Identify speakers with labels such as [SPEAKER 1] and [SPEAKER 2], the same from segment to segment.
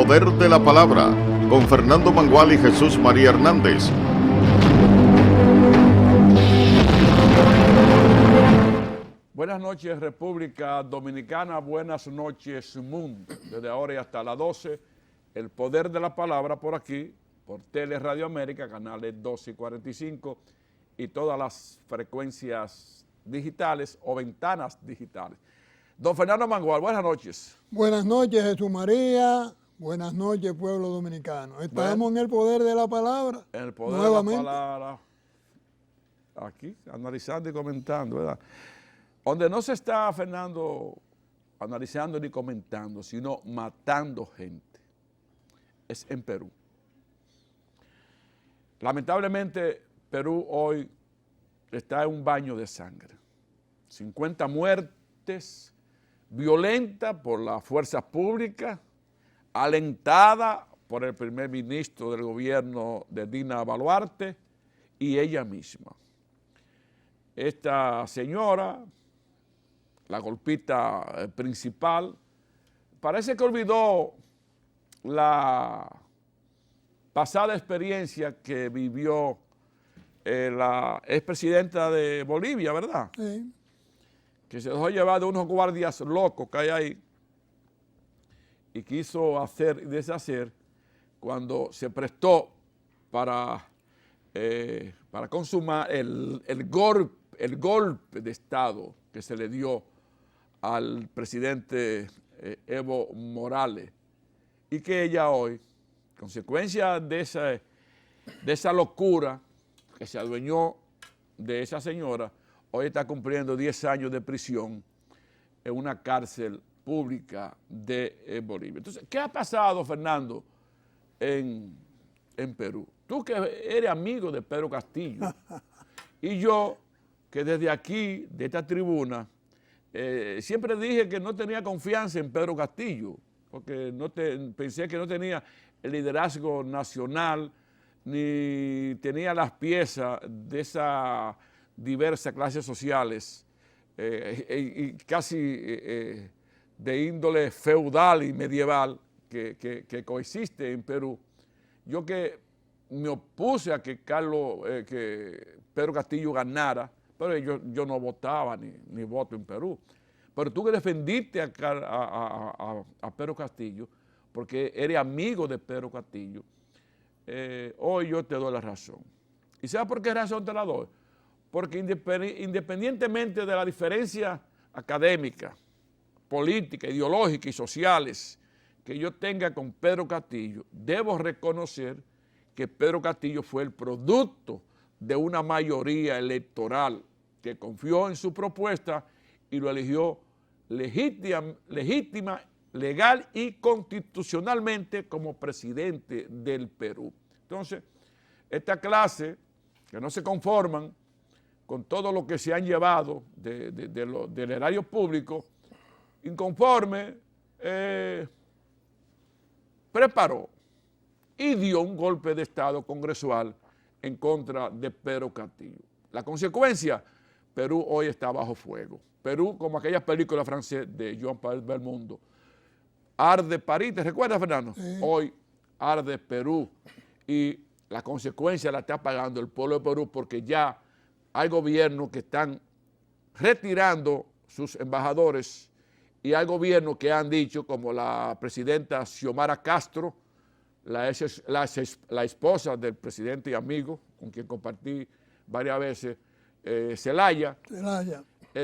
[SPEAKER 1] Poder de la Palabra, con Fernando Mangual y Jesús María Hernández.
[SPEAKER 2] Buenas noches, República Dominicana. Buenas noches, mundo. Desde ahora y hasta las 12, el Poder de la Palabra por aquí, por Tele Radio América, canales 12 y 45, y todas las frecuencias digitales o ventanas digitales. Don Fernando Mangual, buenas noches.
[SPEAKER 3] Buenas noches, Jesús María. Buenas noches, pueblo dominicano. Estamos en el Poder de la Palabra.
[SPEAKER 2] En el Poder
[SPEAKER 3] nuevamente.
[SPEAKER 2] de la Palabra. Aquí, analizando y comentando, ¿verdad? Donde no se está, Fernando, analizando ni comentando, sino matando gente, es en Perú. Lamentablemente, Perú hoy está en un baño de sangre. 50 muertes violentas por las fuerzas públicas, alentada por el primer ministro del gobierno de Dina Boluarte y ella misma. Esta señora, la golpista principal, parece que olvidó la pasada experiencia que vivió la expresidenta de Bolivia, ¿verdad?
[SPEAKER 3] Sí.
[SPEAKER 2] Que se dejó llevar de unos guardias locos que hay ahí y quiso hacer y deshacer cuando se prestó para consumar el golpe de Estado que se le dio al presidente Evo Morales, y que ella hoy, consecuencia de esa locura que se adueñó de esa señora, hoy está cumpliendo 10 años de prisión en una cárcel pública de Bolivia. Entonces, ¿qué ha pasado, Fernando, en Perú? Tú que eres amigo de Pedro Castillo, y yo que desde aquí, de esta tribuna, siempre dije que no tenía confianza en Pedro Castillo, porque pensé que no tenía el liderazgo nacional, ni tenía las piezas de esas diversas clases sociales, y casi de índole feudal y medieval que coexiste en Perú. Yo que me opuse a que Pedro Castillo ganara, pero yo no votaba ni voto en Perú. Pero tú que defendiste a Pedro Castillo, porque eres amigo de Pedro Castillo, hoy yo te doy la razón. ¿Y sabes por qué razón te la doy? Porque independientemente de la diferencia académica, política, ideológica y sociales que yo tenga con Pedro Castillo, debo reconocer que Pedro Castillo fue el producto de una mayoría electoral que confió en su propuesta y lo eligió legítima, legal y constitucionalmente como presidente del Perú. Entonces, esta clase que no se conforman con todo lo que se han llevado del erario público, inconforme, preparó y dio un golpe de Estado congresual en contra de Pedro Castillo. La consecuencia, Perú hoy está bajo fuego. Perú, como aquella película francesa de Jean-Paul Belmondo, arde París, ¿te recuerdas, Fernando? Sí. Hoy arde Perú y la consecuencia la está pagando el pueblo de Perú, porque ya hay gobiernos que están retirando sus embajadores y hay gobiernos que han dicho, como la presidenta Xiomara Castro, la esposa del presidente y amigo, con quien compartí varias veces, Zelaya,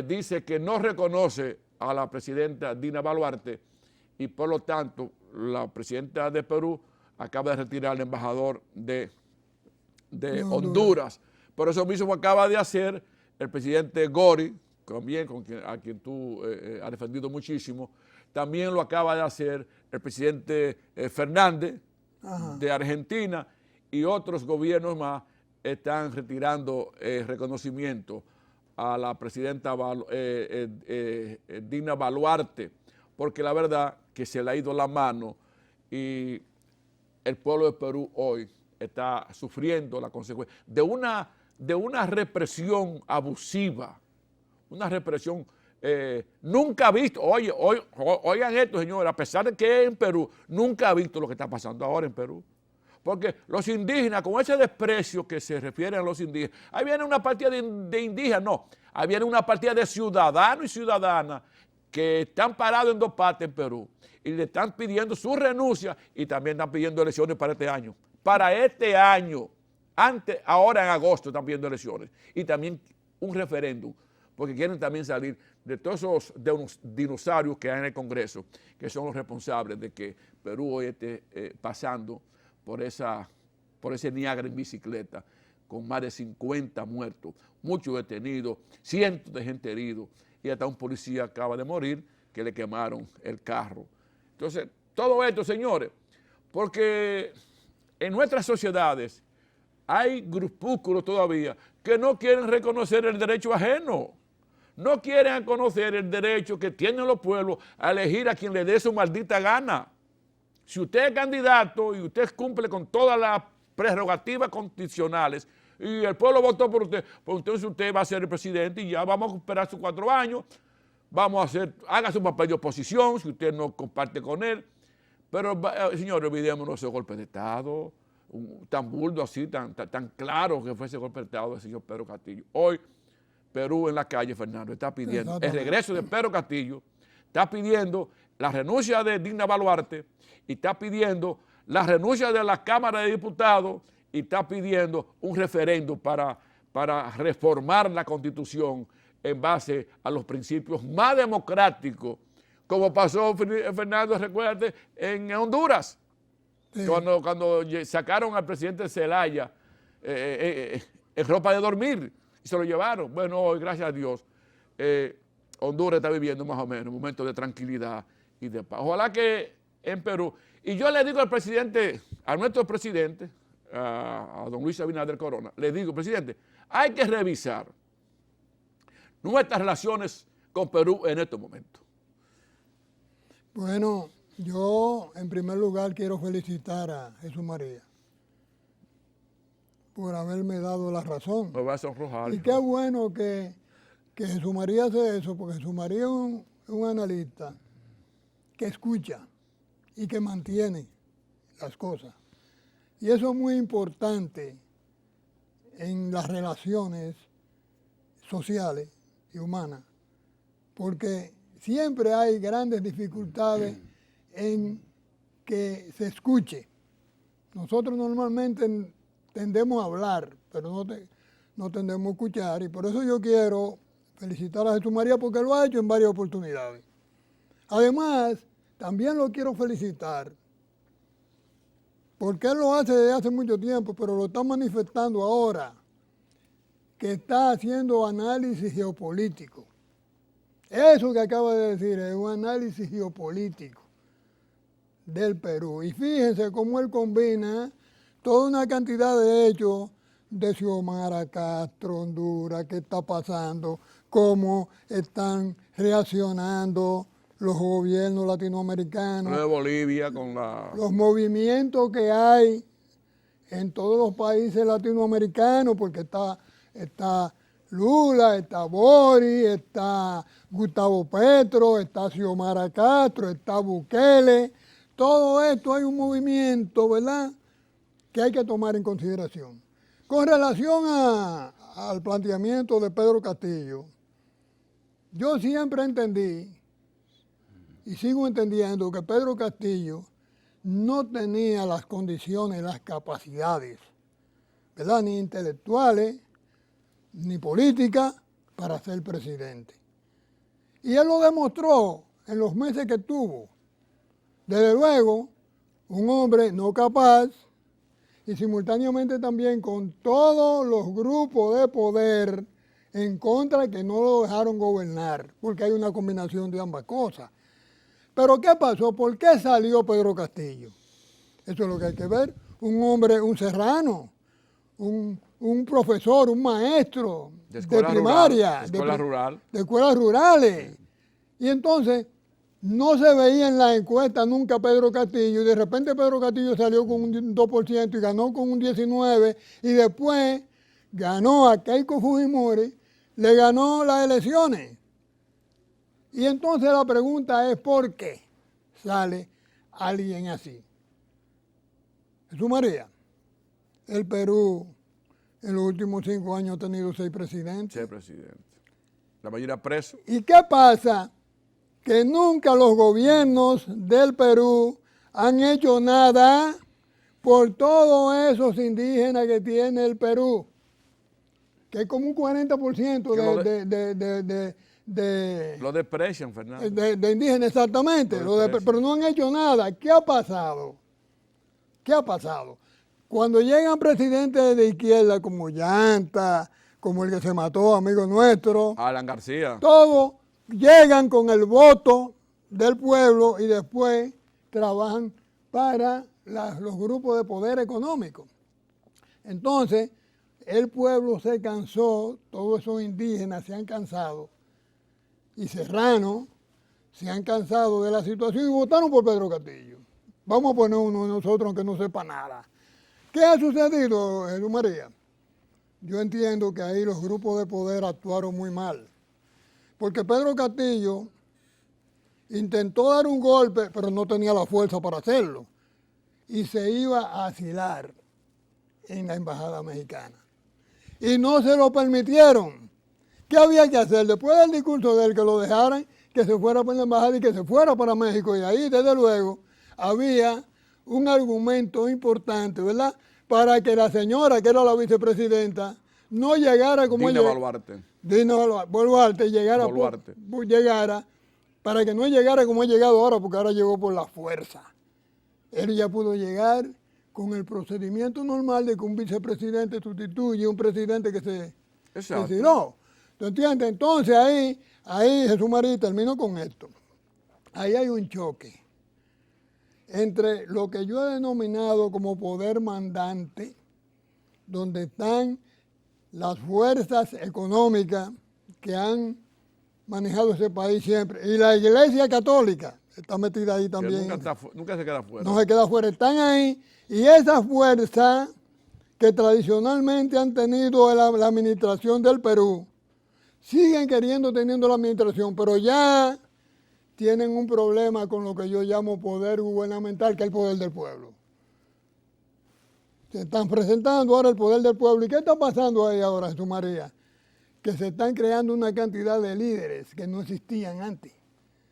[SPEAKER 2] dice que no reconoce a la presidenta Dina Boluarte y por lo tanto la presidenta de Perú acaba de retirar al embajador de Honduras. Por eso mismo acaba de hacer el presidente Gori, también a quien tú has defendido muchísimo, también lo acaba de hacer el presidente Fernández de Argentina, y otros gobiernos más están retirando reconocimiento a la presidenta Dina Boluarte, porque la verdad que se le ha ido la mano y el pueblo de Perú hoy está sufriendo la consecuencia de una represión abusiva, una represión nunca ha visto, oigan esto, señores, a pesar de que es en Perú, nunca ha visto lo que está pasando ahora en Perú. Porque los indígenas, con ese desprecio que se refieren a los indígenas, ahí viene una partida de indígenas, no, ahí viene una partida de ciudadanos y ciudadanas que están parados en dos partes en Perú y le están pidiendo su renuncia y también están pidiendo elecciones para este año. Para este año, ahora en agosto están pidiendo elecciones y también un referéndum, porque quieren también salir de todos esos dinosaurios que hay en el Congreso, que son los responsables de que Perú hoy esté pasando por ese Niágara en bicicleta, con más de 50 muertos, muchos detenidos, cientos de gente heridos, y hasta un policía acaba de morir que le quemaron el carro. Entonces, todo esto, señores, porque en nuestras sociedades hay grupúsculos todavía que no quieren reconocer el derecho ajeno, no quieren conocer el derecho que tienen los pueblos a elegir a quien le dé su maldita gana. Si usted es candidato y usted cumple con todas las prerrogativas constitucionales y el pueblo votó por usted, pues entonces usted va a ser el presidente y ya vamos a esperar sus 4 años, haga su papel de oposición si usted no comparte con él. Pero, señores, olvidémonos ese golpe de Estado, tan burdo así, tan claro que fue ese golpe de Estado del señor Pedro Castillo. Hoy, Perú en la calle, Fernando, está pidiendo el regreso de Pedro Castillo, está pidiendo la renuncia de Dina Boluarte y está pidiendo la renuncia de la Cámara de Diputados y está pidiendo un referéndum para reformar la Constitución en base a los principios más democráticos, como pasó, Fernando, recuérdate, en Honduras, sí. Cuando sacaron al presidente Zelaya en ropa de dormir y se lo llevaron. Bueno, hoy, gracias a Dios, Honduras está viviendo más o menos un momento de tranquilidad y de paz. Ojalá que en Perú, y yo le digo al presidente, a nuestro presidente, a don Luis Abinader Corona, le digo, presidente, hay que revisar nuestras relaciones con Perú en estos momentos.
[SPEAKER 3] Bueno, yo en primer lugar quiero felicitar a Jesús María por haberme dado la razón.
[SPEAKER 2] Me va a sonrojar.
[SPEAKER 3] Y qué bueno que Jesús María hace eso, porque Jesús María es un analista que escucha y que mantiene las cosas. Y eso es muy importante en las relaciones sociales y humanas, porque siempre hay grandes dificultades en que se escuche. Nosotros normalmente tendemos a hablar, pero no tendemos a escuchar, y por eso yo quiero felicitar a Jesús María porque lo ha hecho en varias oportunidades. Además, también lo quiero felicitar porque él lo hace desde hace mucho tiempo, pero lo está manifestando ahora, que está haciendo análisis geopolítico. Eso que acaba de decir es un análisis geopolítico del Perú. Y fíjense cómo él combina toda una cantidad de hechos de Xiomara Castro, Honduras, qué está pasando, cómo están reaccionando los gobiernos latinoamericanos.
[SPEAKER 2] De Bolivia con
[SPEAKER 3] los movimientos que hay en todos los países latinoamericanos, porque está Lula, está Boris, está Gustavo Petro, está Xiomara Castro, está Bukele. Todo esto hay un movimiento, ¿verdad?, que hay que tomar en consideración. Con relación al planteamiento de Pedro Castillo, yo siempre entendí y sigo entendiendo que Pedro Castillo no tenía las condiciones, las capacidades, ¿verdad?, ni intelectuales, ni políticas, para ser presidente. Y él lo demostró en los meses que tuvo. Desde luego, un hombre no capaz y simultáneamente también con todos los grupos de poder en contra que no lo dejaron gobernar, porque hay una combinación de ambas cosas. Pero ¿qué pasó? ¿Por qué salió Pedro Castillo? Eso es lo que hay que ver. Un hombre, un serrano, un profesor, un maestro de primaria, de escuelas rurales. Y entonces no se veía en la encuesta nunca Pedro Castillo, y de repente Pedro Castillo salió con un 2% y ganó con un 19%, y después ganó a Keiko Fujimori, le ganó las elecciones. Y entonces la pregunta es, ¿por qué sale alguien así? Jesús María, el Perú en los últimos 5 años ha tenido 6 presidentes.
[SPEAKER 2] Ser presidente. La mayoría presos.
[SPEAKER 3] ¿Y qué pasa? Que nunca los gobiernos del Perú han hecho nada por todos esos indígenas que tiene el Perú, que es como un 40%
[SPEAKER 2] Lo desprecian, Fernando.
[SPEAKER 3] de indígenas, exactamente, pero no han hecho nada. ¿Qué ha pasado? ¿Qué ha pasado? Cuando llegan presidentes de izquierda como Llanta, como el que se mató, amigo nuestro,
[SPEAKER 2] Alan García.
[SPEAKER 3] todos llegan con el voto del pueblo y después trabajan para los grupos de poder económico. Entonces, el pueblo se cansó, todos esos indígenas se han cansado, y serranos se han cansado de la situación y votaron por Pedro Castillo. Vamos a poner uno de nosotros aunque no sepa nada. ¿Qué ha sucedido, Jesús María? Yo entiendo que ahí los grupos de poder actuaron muy mal, porque Pedro Castillo intentó dar un golpe, pero no tenía la fuerza para hacerlo, y se iba a asilar en la embajada mexicana. Y no se lo permitieron. ¿Qué había que hacer? Después del discurso de él, que lo dejaran, que se fuera para la embajada y que se fuera para México, y ahí, desde luego, había un argumento importante, ¿verdad?, para que la señora, que era la vicepresidenta, no llegara como
[SPEAKER 2] Dina Boluarte.
[SPEAKER 3] Dina Boluarte llegara, llegara, para que no llegara como ha llegado ahora, porque ahora llegó por la fuerza. Él ya pudo llegar con el procedimiento normal de que un vicepresidente sustituye a un presidente que se retiró. ¿Tú entiendes? Entonces ahí Jesús María, termino con esto. Ahí hay un choque entre lo que yo he denominado como poder mandante, donde están las fuerzas económicas que han manejado ese país siempre, y la Iglesia Católica está metida ahí también.
[SPEAKER 2] Nunca se queda fuera.
[SPEAKER 3] No se queda fuera, están ahí, y esas fuerzas que tradicionalmente han tenido la administración del Perú, siguen teniendo la administración, pero ya tienen un problema con lo que yo llamo poder gubernamental, que es el poder del pueblo. Se están presentando ahora el poder del pueblo. ¿Y qué está pasando ahí ahora, Jesús María? Que se están creando una cantidad de líderes que no existían antes.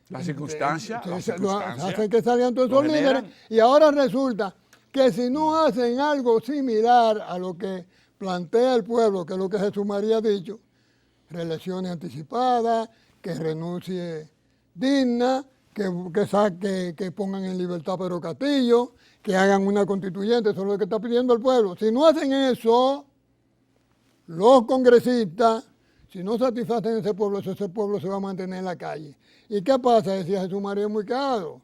[SPEAKER 2] Las circunstancias
[SPEAKER 3] hacen que salgan todos esos líderes. Y ahora resulta que si no hacen algo similar a lo que plantea el pueblo, que es lo que Jesús María ha dicho, reelecciones anticipadas, que renuncie Digna, que pongan en libertad a Pedro Castillo, que hagan una constituyente, eso es lo que está pidiendo el pueblo. Si no hacen eso, los congresistas, si no satisfacen ese pueblo se va a mantener en la calle. ¿Y qué pasa? Decía Jesús María muy claro.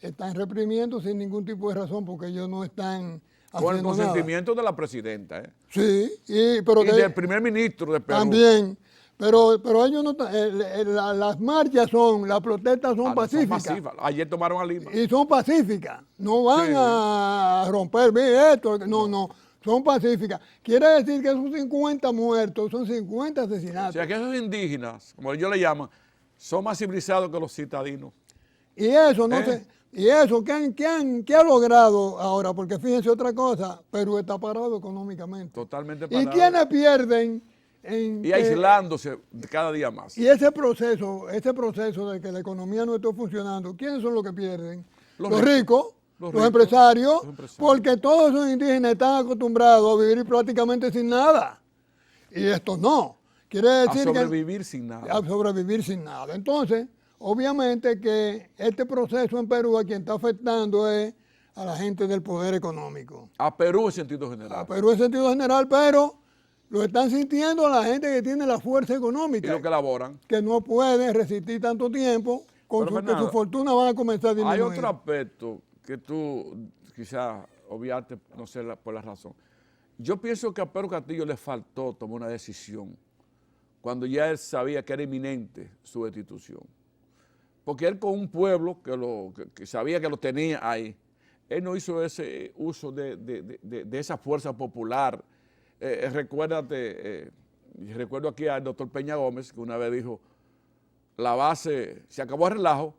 [SPEAKER 3] Están reprimiendo sin ningún tipo de razón porque ellos no están haciendo
[SPEAKER 2] con el consentimiento
[SPEAKER 3] nada.
[SPEAKER 2] de la presidenta.
[SPEAKER 3] Sí,
[SPEAKER 2] y del primer ministro de Perú.
[SPEAKER 3] También. Pero ellos no, las marchas las protestas son pacíficas.
[SPEAKER 2] Son pasivas. Ayer tomaron a Lima.
[SPEAKER 3] Y son pacíficas. No van a romper esto. No. Son pacíficas. Quiere decir que esos 50 muertos son 50 asesinatos.
[SPEAKER 2] O sea, que esos indígenas, como ellos le llaman, son más civilizados que los citadinos.
[SPEAKER 3] Y eso, no sé. Y eso, ¿qué ha logrado ahora? Porque fíjense otra cosa, Perú está parado económicamente.
[SPEAKER 2] Totalmente parado.
[SPEAKER 3] ¿Y quiénes pierden?
[SPEAKER 2] Y aislándose cada día más.
[SPEAKER 3] Y ese proceso de que la economía no esté funcionando, ¿quiénes son los que pierden? Los ricos, los empresarios, porque todos esos indígenas están acostumbrados a vivir prácticamente sin nada. Y estos no. Quiere decir
[SPEAKER 2] a sobrevivir sin nada.
[SPEAKER 3] A sobrevivir sin nada. Entonces, obviamente que este proceso en Perú a quien está afectando es a la gente del poder económico.
[SPEAKER 2] A Perú en sentido general.
[SPEAKER 3] A Perú en sentido general, pero lo están sintiendo la gente que tiene la fuerza económica.
[SPEAKER 2] Y los que laboran.
[SPEAKER 3] Que no pueden resistir tanto tiempo, que su fortuna van a comenzar a disminuir.
[SPEAKER 2] Hay otro aspecto que tú quizás obviaste, no sé por la razón. Yo pienso que a Pedro Castillo le faltó tomar una decisión cuando ya él sabía que era inminente su destitución. Porque él con un pueblo que sabía que lo tenía ahí, él no hizo ese uso de esa fuerza popular. Recuerdo aquí al doctor Peña Gómez, que una vez dijo, la base, se acabó el relajo,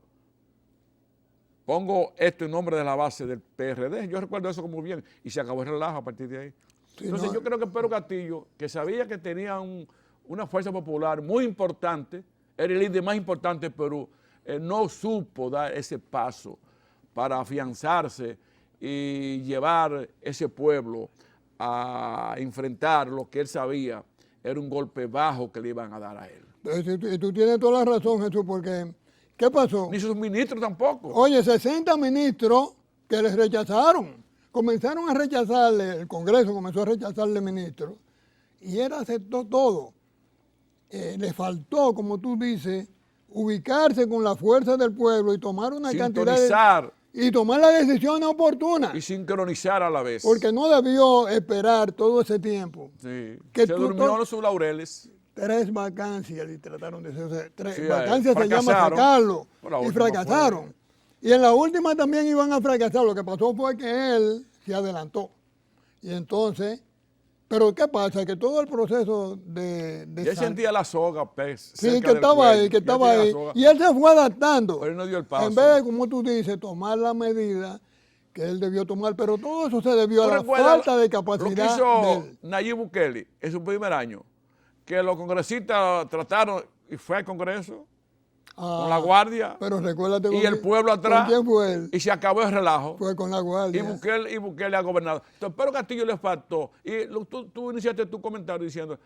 [SPEAKER 2] pongo esto en nombre de la base del PRD, yo recuerdo eso como bien, y se acabó el relajo a partir de ahí.
[SPEAKER 3] Sí,
[SPEAKER 2] Entonces
[SPEAKER 3] no,
[SPEAKER 2] yo creo que Pedro Castillo, que sabía que tenía una fuerza popular muy importante, era el líder más importante de Perú, no supo dar ese paso para afianzarse y llevar ese pueblo a enfrentar lo que él sabía era un golpe bajo que le iban a dar a él.
[SPEAKER 3] y tú tienes toda la razón, Jesús, porque ¿qué pasó?
[SPEAKER 2] Ni sus ministros tampoco.
[SPEAKER 3] Oye, 60 ministros que les rechazaron. Comenzaron a rechazarle, el Congreso comenzó a rechazarle ministros, y él aceptó todo. Le faltó, como tú dices, ubicarse con la fuerza del pueblo y tomar una cantidad
[SPEAKER 2] Sintonizar
[SPEAKER 3] y tomar la decisión oportuna,
[SPEAKER 2] y sincronizar a la vez.
[SPEAKER 3] porque no debió esperar todo ese tiempo.
[SPEAKER 2] Sí.
[SPEAKER 3] Que
[SPEAKER 2] Se
[SPEAKER 3] tú
[SPEAKER 2] durmió en sus laureles.
[SPEAKER 3] 3 vacancias y trataron de hacer.
[SPEAKER 2] Sí,
[SPEAKER 3] Vacancias se llama
[SPEAKER 2] fracasaron.
[SPEAKER 3] sacarlo,
[SPEAKER 2] Bueno, la
[SPEAKER 3] y
[SPEAKER 2] última
[SPEAKER 3] fracasaron. Y en la última también iban a fracasar. Lo que pasó fue que él se adelantó. Y entonces, pero ¿qué pasa? Que todo el proceso de
[SPEAKER 2] Él sentía la soga, pues,
[SPEAKER 3] sí,
[SPEAKER 2] cerca
[SPEAKER 3] que
[SPEAKER 2] del
[SPEAKER 3] estaba
[SPEAKER 2] cuello.
[SPEAKER 3] ahí, que
[SPEAKER 2] Ya
[SPEAKER 3] estaba
[SPEAKER 2] tenía la
[SPEAKER 3] ahí.
[SPEAKER 2] soga,
[SPEAKER 3] Y él se fue adaptando.
[SPEAKER 2] pero él no dio el paso.
[SPEAKER 3] En vez de, como tú dices, tomar la medida que él debió tomar. Pero todo eso se debió
[SPEAKER 2] ¿Tú
[SPEAKER 3] a la
[SPEAKER 2] recuerdas
[SPEAKER 3] falta de
[SPEAKER 2] lo que
[SPEAKER 3] capacidad de
[SPEAKER 2] hizo
[SPEAKER 3] él.
[SPEAKER 2] Nayib Bukele en su primer año? Que los congresistas trataron y fue al Congreso con la guardia
[SPEAKER 3] Pero recuérdate
[SPEAKER 2] y
[SPEAKER 3] con
[SPEAKER 2] el pueblo
[SPEAKER 3] ¿con
[SPEAKER 2] atrás
[SPEAKER 3] quién fue él?
[SPEAKER 2] y se acabó el relajo.
[SPEAKER 3] Fue con la
[SPEAKER 2] Y
[SPEAKER 3] guardia.
[SPEAKER 2] Bukele ha gobernado. Entonces, Pedro Castillo le faltó. Y tú iniciaste tu comentario diciendo,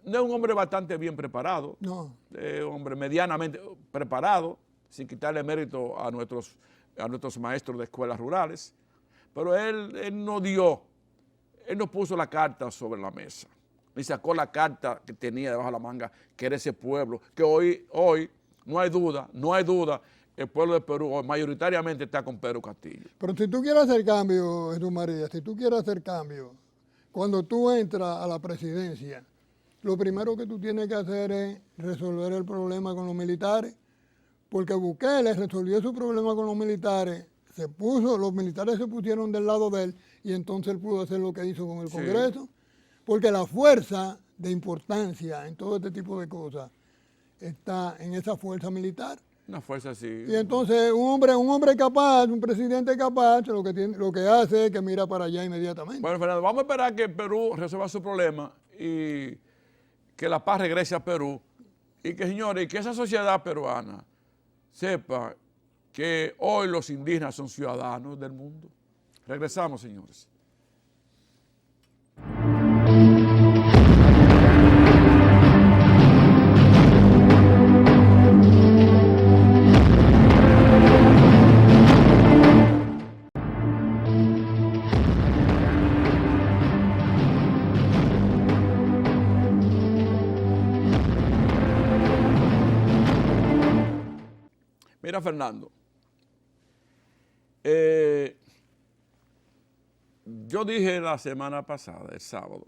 [SPEAKER 2] no es un hombre bastante bien preparado,
[SPEAKER 3] No.
[SPEAKER 2] un hombre medianamente preparado, sin quitarle mérito a nuestros maestros de escuelas rurales, pero él no puso la carta sobre la mesa, ni sacó la carta que tenía debajo de la manga, que era ese pueblo, que hoy no hay duda, el pueblo de Perú hoy mayoritariamente está con Pedro Castillo.
[SPEAKER 3] Pero si tú quieres hacer cambio, Jesús María, si tú quieres hacer cambio, cuando tú entras a la presidencia, lo primero que tú tienes que hacer es resolver el problema con los militares, porque Bukele resolvió su problema con los militares, los militares se pusieron del lado de él y entonces él pudo hacer lo que hizo con el Congreso, porque la fuerza de importancia en todo este tipo de cosas está en esa fuerza militar.
[SPEAKER 2] Una fuerza así.
[SPEAKER 3] Y entonces un hombre capaz, un presidente capaz, lo que hace es que mira para allá inmediatamente.
[SPEAKER 2] Bueno, Fernando, vamos a esperar que Perú resuelva su problema y que la paz regrese a Perú y que, señores, y que esa sociedad peruana sepa que hoy los indígenas son ciudadanos del mundo. Regresamos, señores. Mira, Fernando, yo dije la semana pasada, el sábado,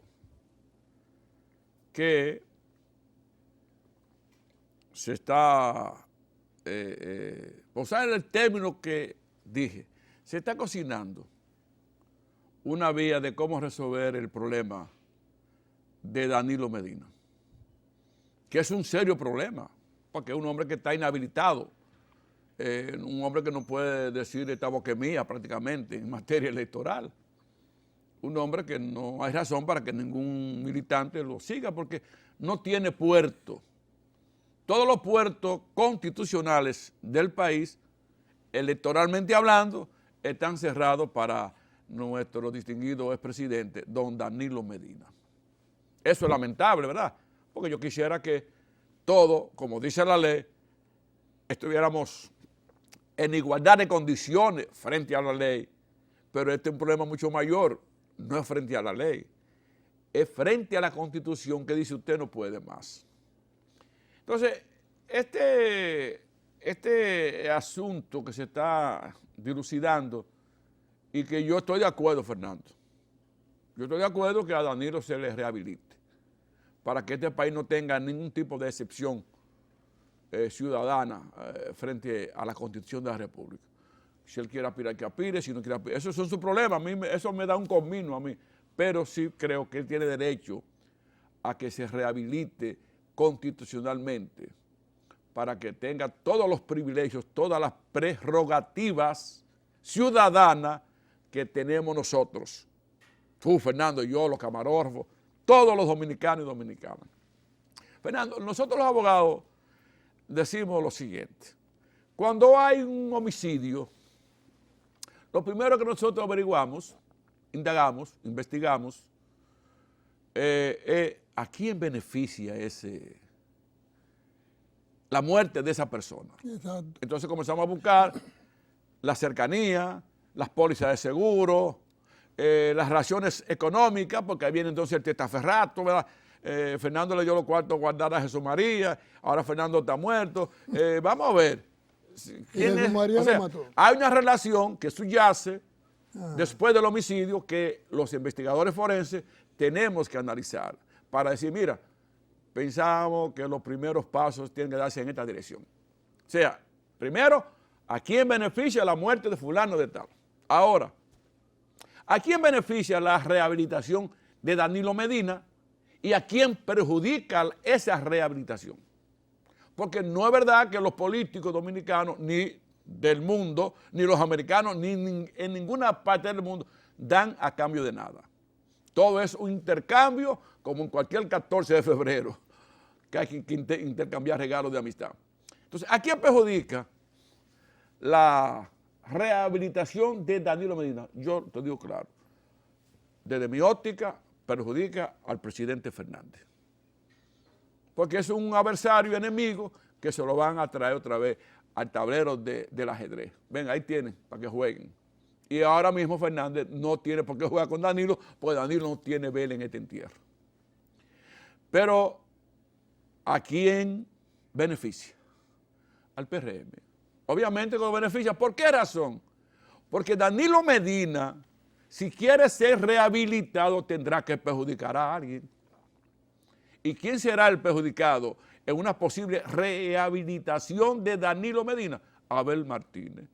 [SPEAKER 2] que se está, por usar el término que dije, se está cocinando una vía de cómo resolver el problema de Danilo Medina, que es un serio problema, porque es un hombre que está inhabilitado. Un hombre que no puede decir esta boca es mía prácticamente en materia electoral. Un hombre que no hay razón para que ningún militante lo siga porque no tiene puerto. Todos los puertos constitucionales del país, electoralmente hablando, están cerrados para nuestro distinguido expresidente, don Danilo Medina. Eso es lamentable, ¿verdad? Porque yo quisiera que todo, como dice la ley, estuviéramos en igualdad de condiciones frente a la ley, pero este es un problema mucho mayor, no es frente a la ley, es frente a la Constitución que dice usted no puede más. Entonces, este asunto que se está dilucidando y que yo estoy de acuerdo, Fernando, yo estoy de acuerdo que a Danilo se le rehabilite para que este país no tenga ningún tipo de excepción ciudadana frente a la Constitución de la República. Si él quiere aspirar, que aspire, si no quiere aspirar, esos son sus problemas, eso me da un comino a mí, pero sí creo que él tiene derecho a que se rehabilite constitucionalmente para que tenga todos los privilegios, todas las prerrogativas ciudadanas que tenemos nosotros. Tú, Fernando, yo, los camarógrafos, todos los dominicanos y dominicanas. Fernando, nosotros los abogados decimos lo siguiente. Cuando hay un homicidio, lo primero que nosotros averiguamos, indagamos, investigamos, ¿a quién beneficia la muerte de esa persona?
[SPEAKER 3] Exacto.
[SPEAKER 2] Entonces comenzamos a buscar la cercanía, las pólizas de seguro, las relaciones económicas, porque ahí viene entonces el testaferrato, ¿verdad? Fernando le dio los cuartos a guardar a Jesús María, ahora Fernando está muerto. Vamos a ver. ¿Quién
[SPEAKER 3] Jesús
[SPEAKER 2] es?
[SPEAKER 3] María
[SPEAKER 2] O sea,
[SPEAKER 3] lo mató.
[SPEAKER 2] hay una relación que subyace después del homicidio que los investigadores forenses tenemos que analizar para decir, mira, pensamos que los primeros pasos tienen que darse en esta dirección. O sea, primero, ¿a quién beneficia la muerte de fulano de tal? Ahora, ¿a quién beneficia la rehabilitación de Danilo Medina y a quién perjudica esa rehabilitación? Porque no es verdad que los políticos dominicanos, ni del mundo, ni los americanos, ni en ninguna parte del mundo, dan a cambio de nada. Todo es un intercambio, como en cualquier 14 de febrero, que hay que intercambiar regalos de amistad. Entonces, ¿a quién perjudica la rehabilitación de Danilo Medina? Yo te digo claro, desde mi óptica, perjudica al presidente Fernández. Porque es un adversario enemigo que se lo van a traer otra vez al tablero del ajedrez. Ven, ahí tienen, para que jueguen. Y ahora mismo Fernández no tiene por qué jugar con Danilo, porque Danilo no tiene vela en este entierro. Pero, ¿a quién beneficia? Al PRM. Obviamente que lo beneficia. ¿Por qué razón? Porque Danilo Medina, si quiere ser rehabilitado, tendrá que perjudicar a alguien. ¿Y quién será el perjudicado en una posible rehabilitación de Danilo Medina? Abel Martínez,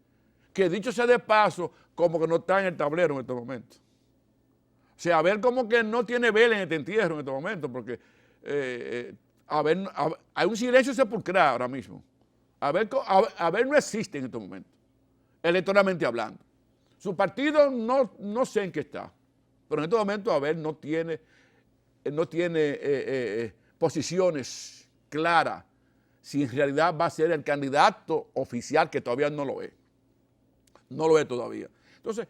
[SPEAKER 2] que dicho sea de paso, como que no está en el tablero en este momento. O sea, Abel como que no tiene vela en este entierro en este momento, porque hay un silencio sepulcral ahora mismo. Abel no existe en este momento, electoralmente hablando. Su partido no sé en qué está, pero en este momento Abel no tiene posiciones claras si en realidad va a ser el candidato oficial, que todavía no lo es. No lo es todavía. Entonces,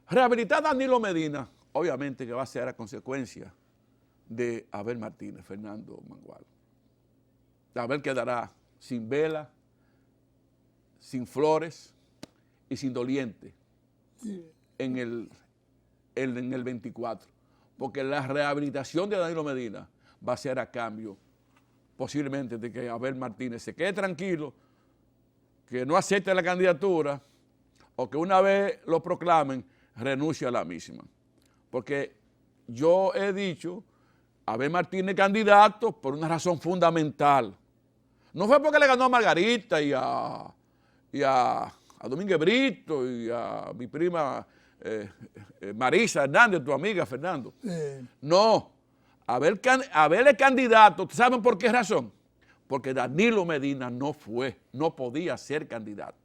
[SPEAKER 2] rehabilitar a Danilo Medina, obviamente que va a ser a consecuencia de Abel Martínez, Fernando Mangual. Abel quedará sin vela, sin flores y sin doliente en el 24. Porque la rehabilitación de Danilo Medina va a ser a cambio posiblemente de que Abel Martínez se quede tranquilo, que no acepte la candidatura o que una vez lo proclamen, renuncie a la misma. Porque yo he dicho, Abel Martínez candidato por una razón fundamental. No fue porque le ganó a Margarita y a Domínguez Brito y a mi prima Marisa Hernández, tu amiga, Fernando. No, Abel es candidato. ¿Saben por qué razón? Porque Danilo Medina no podía ser candidato.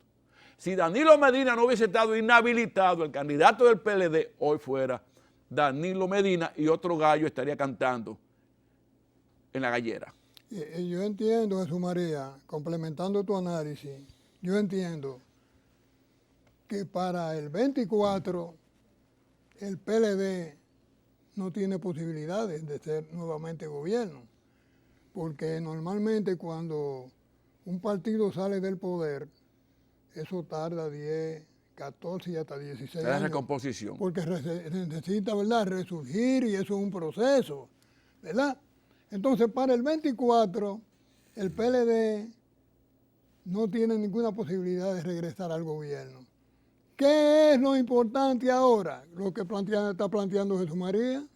[SPEAKER 2] Si Danilo Medina no hubiese estado inhabilitado, el candidato del PLD hoy fuera Danilo Medina y otro gallo estaría cantando en la gallera.
[SPEAKER 3] Yo entiendo, Jesús María, complementando tu análisis, yo entiendo que para el 24 el PLD no tiene posibilidades de ser nuevamente gobierno, porque normalmente cuando un partido sale del poder, eso tarda 10, 14 y hasta 16 años.
[SPEAKER 2] La recomposición.
[SPEAKER 3] Porque necesita, ¿verdad?, resurgir y eso es un proceso, ¿verdad? Entonces, para el 24, el PLD no tiene ninguna posibilidad de regresar al gobierno. ¿Qué es lo importante ahora? Lo que está planteando Jesús María,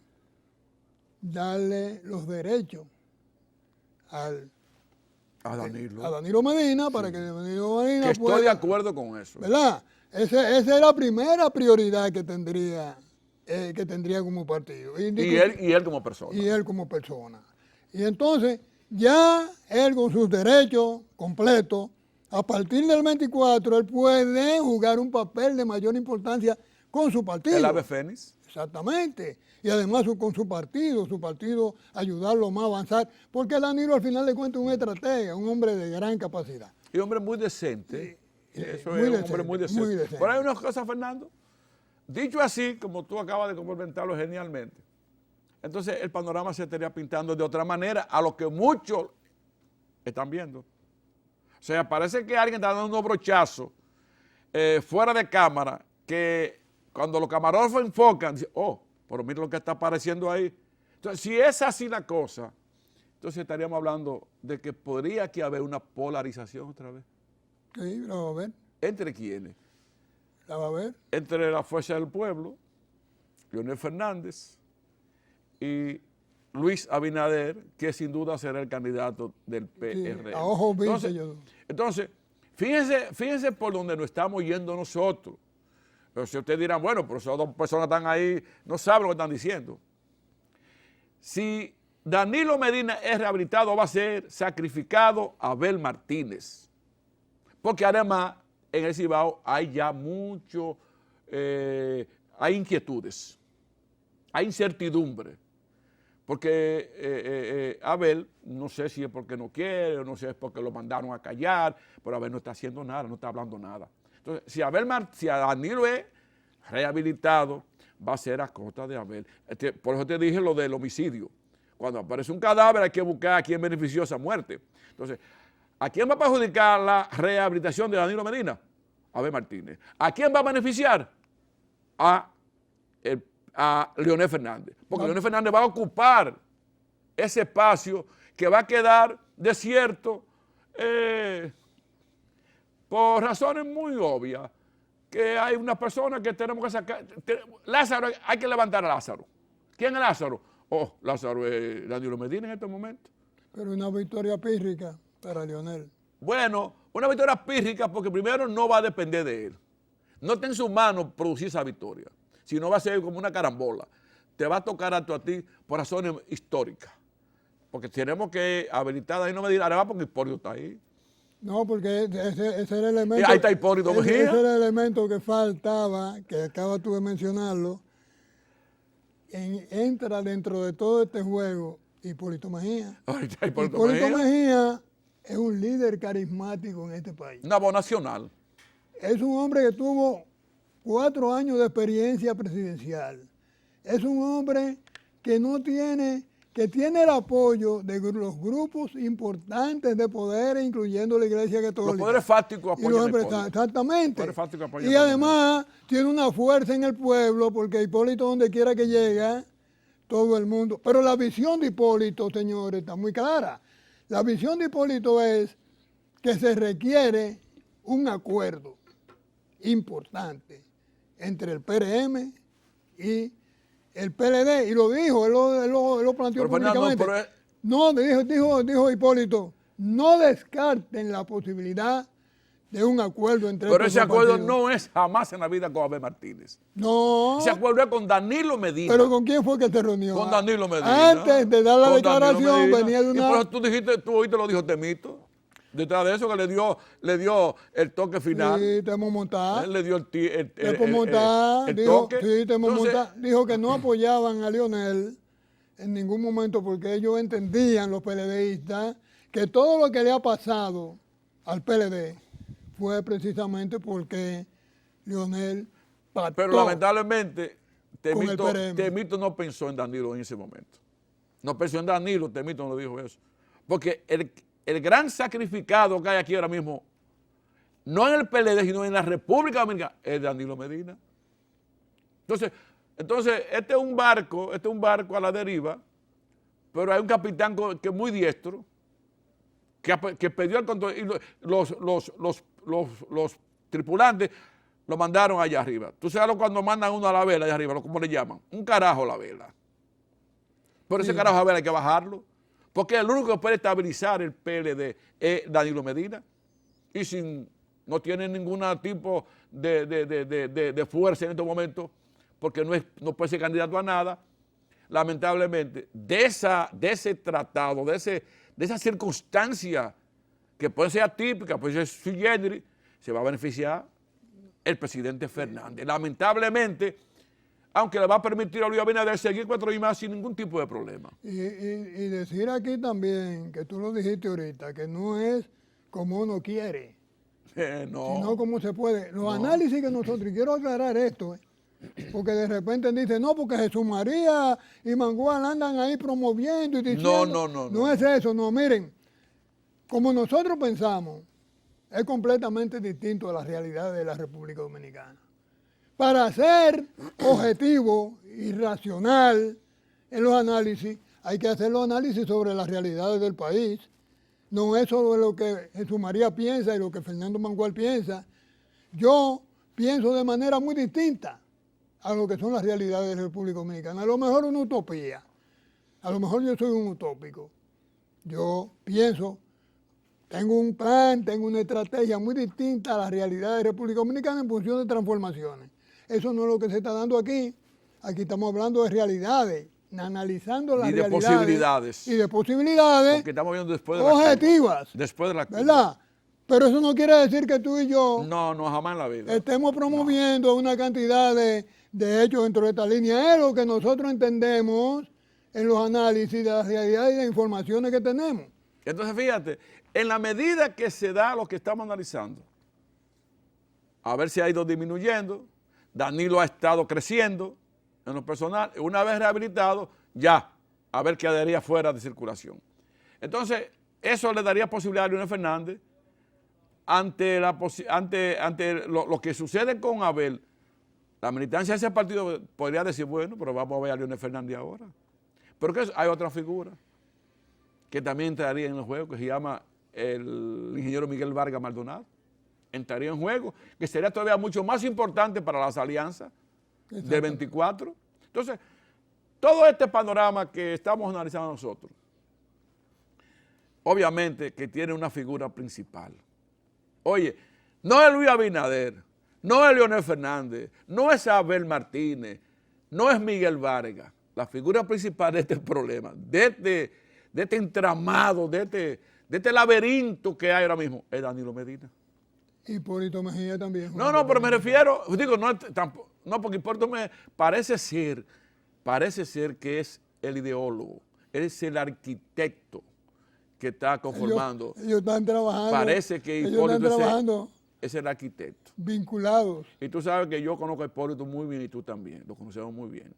[SPEAKER 3] darle los derechos a Danilo Medina, para que Danilo Medina
[SPEAKER 2] que estoy de acuerdo con eso.
[SPEAKER 3] ¿Verdad? Esa es la primera prioridad que tendría como partido.
[SPEAKER 2] Y él como persona.
[SPEAKER 3] Y él como persona. Y entonces, Ya él con sus derechos completos, a partir del 24, él puede jugar un papel de mayor importancia con su partido.
[SPEAKER 2] El ave fénix.
[SPEAKER 3] Exactamente. Y además con su partido ayudarlo más a avanzar, porque Danilo al final de cuentas es un estratega, un hombre de gran capacidad.
[SPEAKER 2] Y un hombre muy decente. Eso
[SPEAKER 3] muy
[SPEAKER 2] es un
[SPEAKER 3] decente,
[SPEAKER 2] hombre muy decente.
[SPEAKER 3] muy decente.
[SPEAKER 2] Pero hay unas cosas, Fernando, dicho así, como tú acabas de complementarlo genialmente, entonces el panorama se estaría pintando de otra manera a lo que muchos están viendo. O sea, parece que alguien está dando un brochazo fuera de cámara que cuando los camarógrafos enfocan, dicen, oh, pero mira lo que está apareciendo ahí. Entonces, si es así la cosa, entonces estaríamos hablando de que podría aquí haber una polarización otra vez.
[SPEAKER 3] Sí, la va a ver.
[SPEAKER 2] ¿Entre quiénes?
[SPEAKER 3] La va a ver.
[SPEAKER 2] Entre la Fuerza del Pueblo, Leonel Fernández y Luis Abinader, que sin duda será el candidato del PRM.
[SPEAKER 3] Sí, a ojos vistos
[SPEAKER 2] entonces, fíjense por donde nos estamos yendo nosotros. Pero si ustedes dirán, bueno, pero esas dos personas están ahí, no saben lo que están diciendo. Si Danilo Medina es rehabilitado, va a ser sacrificado Abel Martínez. Porque además, en el Cibao hay ya mucho, hay inquietudes, hay incertidumbre. Porque Abel, no sé si es porque no quiere, o no sé si es porque lo mandaron a callar, pero Abel no está haciendo nada, no está hablando nada. Entonces, si a Danilo es rehabilitado, va a ser a costa de Abel. Por eso te dije lo del homicidio. Cuando aparece un cadáver hay que buscar a quién benefició esa muerte. Entonces, ¿a quién va a perjudicar la rehabilitación de Danilo Medina? A Abel Martínez. ¿A quién va a beneficiar? A Leonel Fernández. Porque Leonel Fernández va a ocupar ese espacio que va a quedar desierto por razones muy obvias, que hay una persona que tenemos que sacar. Lázaro, hay que levantar a Lázaro. ¿Quién es Lázaro? Oh, Lázaro es Danilo Medina en este momento.
[SPEAKER 3] Pero una victoria pírrica para Leonel.
[SPEAKER 2] Bueno, una victoria pírrica porque primero no va a depender de él. No está en su mano producir esa victoria, sino va a ser como una carambola. Te va a tocar a ti por razones históricas. Porque tenemos que habilitar a Danilo Medina, además porque Hipólito está ahí.
[SPEAKER 3] No, porque ese era el elemento.
[SPEAKER 2] Y ahí está Hipólito Mejía.
[SPEAKER 3] Ese era el elemento que faltaba, que acabas tú de mencionarlo. Entra dentro de todo este juego Hipólito Mejía.
[SPEAKER 2] Ahí está Hipólito
[SPEAKER 3] Mejía es un líder carismático en este país.
[SPEAKER 2] Una voz nacional.
[SPEAKER 3] Es un hombre que tuvo 4 años de experiencia presidencial. Es un hombre que tiene el apoyo de los grupos importantes de poder, incluyendo la Iglesia Católica.
[SPEAKER 2] Los poderes fácticos apoyan a Hipólito.
[SPEAKER 3] Exactamente. Y además tiene una fuerza en el pueblo, porque Hipólito donde quiera que llega, todo el mundo. Pero la visión de Hipólito, señores, está muy clara. La visión de Hipólito es que se requiere un acuerdo importante entre el PRM y el PLD, y lo dijo, él lo planteó públicamente. Dijo Hipólito, no descarten la posibilidad de un acuerdo entre
[SPEAKER 2] Pero ese acuerdo
[SPEAKER 3] partidos.
[SPEAKER 2] no es jamás en la vida con Abel Martínez.
[SPEAKER 3] No.
[SPEAKER 2] Ese acuerdo es con Danilo Medina.
[SPEAKER 3] ¿Pero con quién fue que se reunió?
[SPEAKER 2] Con Danilo Medina.
[SPEAKER 3] Antes de dar la declaración venía de una...
[SPEAKER 2] Y por eso tú oíste lo dijo Temito. Detrás de eso que le dio el toque final.
[SPEAKER 3] Sí, Temo Montá.
[SPEAKER 2] Él le dio el
[SPEAKER 3] dijo,
[SPEAKER 2] toque.
[SPEAKER 3] Sí, Temo
[SPEAKER 2] Entonces,
[SPEAKER 3] Montá dijo que no apoyaban a Leonel en ningún momento porque ellos entendían, los PLDistas, que todo lo que le ha pasado al PLD fue precisamente porque Leonel pactó.
[SPEAKER 2] pero lamentablemente
[SPEAKER 3] con el PRM.
[SPEAKER 2] Temito no pensó en Danilo en ese momento. No pensó en Danilo, Temito no dijo eso. Porque el gran sacrificado que hay aquí ahora mismo, no en el PLD, sino en la República Dominicana, es Danilo Medina. Entonces este es un barco a la deriva, pero hay un capitán que es muy diestro, que perdió el control, y los tripulantes lo mandaron allá arriba. Tú sabes cuando mandan uno a la vela allá arriba, ¿cómo le llaman? Un carajo a la vela. Pero ese carajo a la vela hay que bajarlo. Porque el único que puede estabilizar el PLD es Danilo Medina. Y no tiene ningún tipo de fuerza en estos momentos, porque no puede ser candidato a nada. Lamentablemente, de ese tratado, de de esa circunstancia que puede ser atípica, puede ser sui generis, se va a beneficiar el presidente Fernández. Lamentablemente, aunque le va a permitir a Luis Abinader seguir 4 años más sin ningún tipo de problema.
[SPEAKER 3] Y decir aquí también, que tú lo dijiste ahorita, que no es como uno quiere,
[SPEAKER 2] No.
[SPEAKER 3] sino como se puede. Los análisis que nosotros, y quiero aclarar esto, porque de repente dicen, no, porque Jesús María y Mangual andan ahí promoviendo y diciendo. No es eso, no, miren, como nosotros pensamos, es completamente distinto a la realidad de la República Dominicana. Para ser objetivo y racional en los análisis, hay que hacer los análisis sobre las realidades del país. No es solo lo que Jesús María piensa y lo que Fernando Mangual piensa. Yo pienso de manera muy distinta a lo que son las realidades de la República Dominicana. A lo mejor una utopía. A lo mejor yo soy un utópico. Yo pienso, tengo un plan, tengo una estrategia muy distinta a la realidad de la República Dominicana en función de transformaciones. Eso no es lo que se está dando aquí. Aquí estamos hablando de realidades, analizando las realidades.
[SPEAKER 2] Y de posibilidades.
[SPEAKER 3] Y de posibilidades.
[SPEAKER 2] Porque estamos viendo después de la
[SPEAKER 3] objetivas.
[SPEAKER 2] Después de la
[SPEAKER 3] ¿verdad? Pero eso no quiere decir que tú y yo
[SPEAKER 2] No, jamás en la vida.
[SPEAKER 3] estemos promoviendo una cantidad de hechos dentro de esta línea. Es lo que nosotros entendemos en los análisis de la realidad y de informaciones que tenemos.
[SPEAKER 2] Entonces, fíjate, en la medida que se da lo que estamos analizando, a ver si ha ido disminuyendo, Danilo ha estado creciendo en lo personal, una vez rehabilitado, ya, a ver qué quedaría fuera de circulación. Entonces, eso le daría posibilidad a Leonel Fernández, ante lo que sucede con Abel, la militancia de ese partido podría decir, bueno, pero vamos a ver a Leonel Fernández ahora. Pero que hay otra figura que también entraría en el juego, que se llama el ingeniero Miguel Vargas Maldonado. Entraría en juego, que sería todavía mucho más importante para las alianzas del 24. Entonces, todo este panorama que estamos analizando nosotros, obviamente que tiene una figura principal. Oye, no es Luis Abinader, no es Leonel Fernández, no es Abel Martínez, no es Miguel Vargas. La figura principal de este problema, de este entramado, de este laberinto que hay ahora mismo, es Danilo Medina.
[SPEAKER 3] Hipólito Mejía también.
[SPEAKER 2] No, pero me refiero, digo, no, porque Hipólito Mejía parece ser que es el ideólogo, él es el arquitecto que está conformando.
[SPEAKER 3] Ellos están trabajando.
[SPEAKER 2] Parece que Hipólito es el arquitecto.
[SPEAKER 3] Vinculados.
[SPEAKER 2] Y tú sabes que yo conozco a Hipólito muy bien y tú también, lo conocemos muy bien.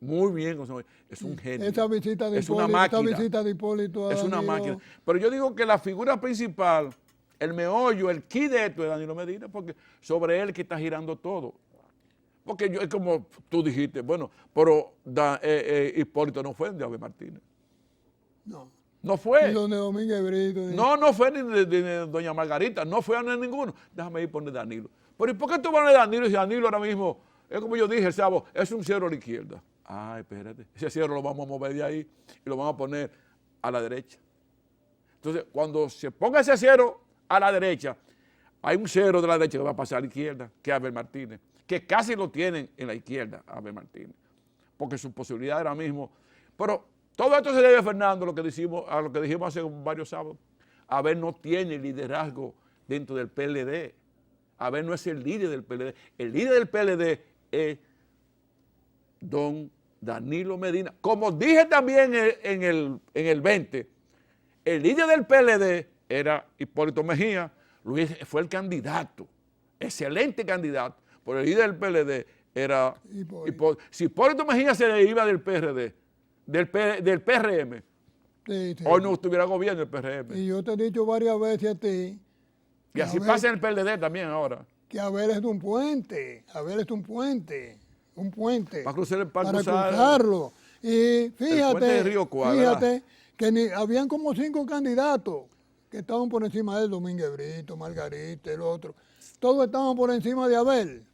[SPEAKER 2] Muy bien, es un genio.
[SPEAKER 3] Esa visita de
[SPEAKER 2] es una máquina.
[SPEAKER 3] Esa visita de Hipólito
[SPEAKER 2] es una máquina. Pero yo digo que la figura principal, el meollo, el key de esto es Danilo Medina, porque sobre él que está girando todo. Porque es como tú dijiste, bueno, pero Hipólito no fue de Abel Martínez. No fue.
[SPEAKER 3] Ni donde Domínguez Brito.
[SPEAKER 2] No fue ni de doña Margarita, no fue a ninguno. Déjame ir a poner Danilo. Pero ¿y por qué tú vas a poner Danilo si Danilo ahora mismo, es como yo dije, el sábado, es un cero a la izquierda? Ay, espérate, ese cero lo vamos a mover de ahí y lo vamos a poner a la derecha. Entonces, cuando se ponga ese cero a la derecha, hay un cero de la derecha que va a pasar a la izquierda, que es Abel Martínez, que casi lo tienen en la izquierda, Abel Martínez, porque su posibilidad ahora mismo. Pero todo esto se debe a Fernando, a lo que dijimos hace varios sábados. Abel no tiene liderazgo dentro del PLD. Abel no es el líder del PLD. El líder del PLD es don Danilo Medina. Como dije también en el 20, el líder del PLD era Hipólito Mejía. Luis fue el candidato, excelente candidato, pero el líder del PLD era Hipólito. Si Hipólito Mejía se le iba del PRD, del PRM,
[SPEAKER 3] sí.
[SPEAKER 2] Hoy no estuviera gobierno el PRM.
[SPEAKER 3] Y yo te he dicho varias veces a ti.
[SPEAKER 2] Y así pasa en el PLD también ahora.
[SPEAKER 3] Que Abel es un puente. Abel es un puente. Un puente.
[SPEAKER 2] Para
[SPEAKER 3] cruzarlo. Y fíjate,
[SPEAKER 2] Río Cuadra,
[SPEAKER 3] fíjate que habían como 5 candidatos que estaban por encima de él, Domínguez Brito, Margarita, el otro. Todos estaban por encima de Abel.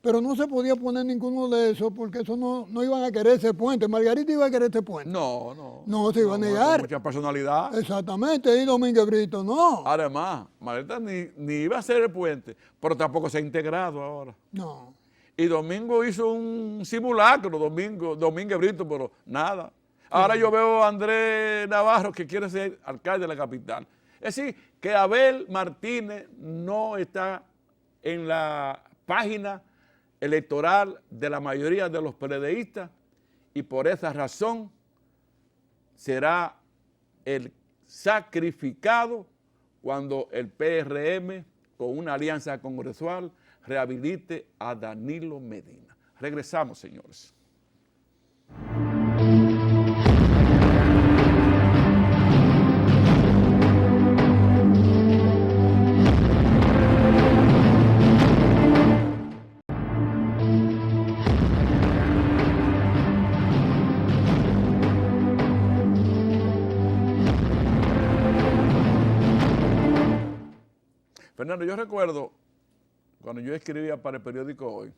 [SPEAKER 3] Pero no se podía poner ninguno de esos porque eso no iban a querer ese puente. Margarita iba a querer ese puente. No se iba a negar.
[SPEAKER 2] Mucha personalidad.
[SPEAKER 3] Exactamente, y Domínguez Brito no.
[SPEAKER 2] Además, Margarita ni iba a ser el puente, pero tampoco se ha integrado ahora.
[SPEAKER 3] No.
[SPEAKER 2] Y Domingo hizo un simulacro, Domínguez Brito, pero nada. Ahora yo veo a Andrés Navarro que quiere ser alcalde de la capital. Es decir, que Abel Martínez no está en la página electoral de la mayoría de los PLDistas y por esa razón será el sacrificado cuando el PRM, con una alianza congresual, rehabilite a Danilo Medina. Regresamos, señores. Fernando, yo recuerdo cuando yo escribía para el periódico Hoy,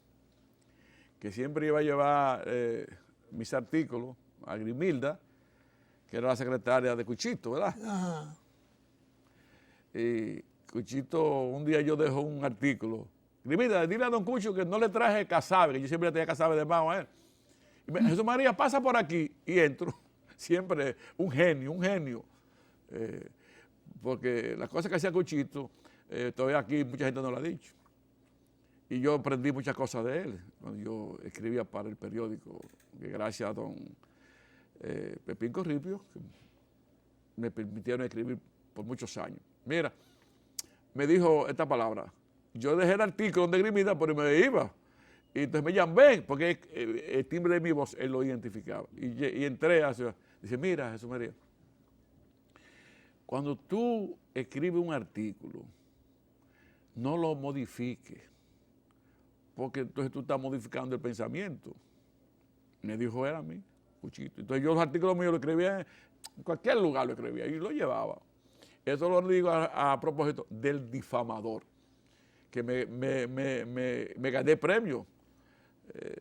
[SPEAKER 2] que siempre iba a llevar mis artículos a Grimilda, que era la secretaria de Cuchito, ¿verdad?
[SPEAKER 3] Ajá.
[SPEAKER 2] Y Cuchito, un día yo dejo un artículo. Grimilda, dile a don Cucho que no le traje casabe, que yo siempre le tenía casabe de mano a él. Y Jesús María, pasa por aquí, y entro. Siempre un genio. Porque las cosas que hacía Cuchito, todavía aquí mucha gente no lo ha dicho. Y yo aprendí muchas cosas de él cuando yo escribía para el periódico, que gracias a don Pepín Corripio, que me permitieron escribir por muchos años. Mira, me dijo esta palabra. Yo dejé el artículo donde Grimilda, pero me iba. Y entonces me llamé, porque el timbre de mi voz él lo identificaba. Y entré hacia, dice, mira, Jesús María, cuando tú escribes un artículo, no lo modifiques, porque entonces tú estás modificando el pensamiento. Me dijo él a mí, Cuchito. Entonces yo los artículos míos los escribía en cualquier lugar, lo escribía y lo llevaba. Eso lo digo a propósito del difamador, que me gané premio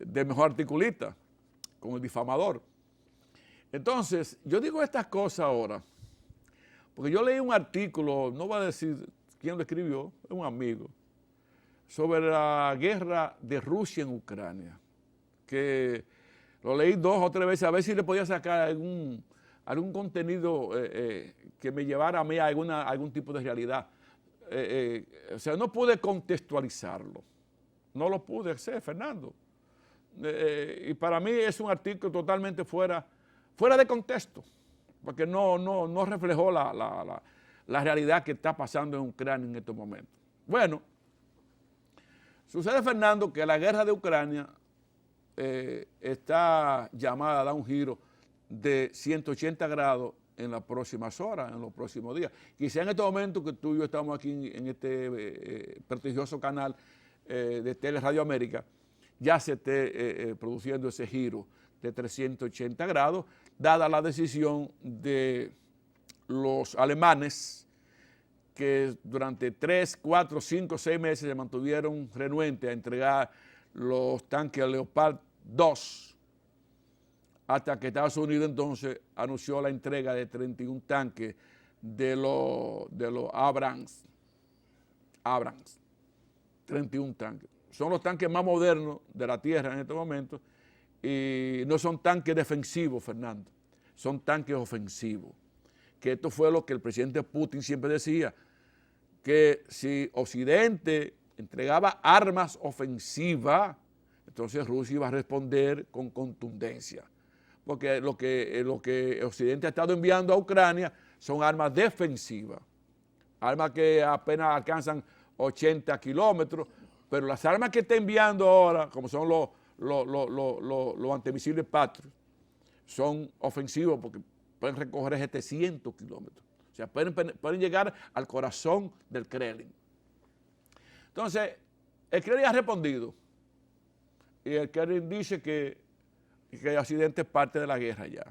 [SPEAKER 2] de mejor articulista con el difamador. Entonces, yo digo estas cosas ahora, porque yo leí un artículo, no voy a decir quién lo escribió, es un amigo, sobre la guerra de Rusia en Ucrania, que lo leí 2 o 3 veces, a ver si le podía sacar algún contenido que me llevara a mí a algún tipo de realidad. O sea, no pude contextualizarlo, no lo pude hacer, Fernando. Y para mí es un artículo totalmente fuera de contexto, porque no reflejó la realidad que está pasando en Ucrania en estos momentos. Bueno, sucede, Fernando, que la guerra de Ucrania está llamada a dar un giro de 180 grados en las próximas horas, en los próximos días. Quizá en este momento que tú y yo estamos aquí en este prestigioso canal de Tele Radio América, ya se esté produciendo ese giro de 380 grados, dada la decisión de los alemanes que durante 3, 4, 5, 6 meses se mantuvieron renuentes a entregar los tanques Leopard 2, hasta que Estados Unidos entonces anunció la entrega de 31 tanques de los Abrams. 31 tanques. Son los tanques más modernos de la tierra en este momento y no son tanques defensivos, Fernando, son tanques ofensivos. Que esto fue lo que el presidente Putin siempre decía, que si Occidente entregaba armas ofensivas, entonces Rusia iba a responder con contundencia. Porque lo que Occidente ha estado enviando a Ucrania son armas defensivas, armas que apenas alcanzan 80 kilómetros, pero las armas que está enviando ahora, como son los antimisiles Patriot, son ofensivos porque pueden recorrer 700 kilómetros. O sea, pueden llegar al corazón del Kremlin. Entonces, el Kremlin ha respondido. Y el Kremlin dice que Occidente es parte de la guerra ya.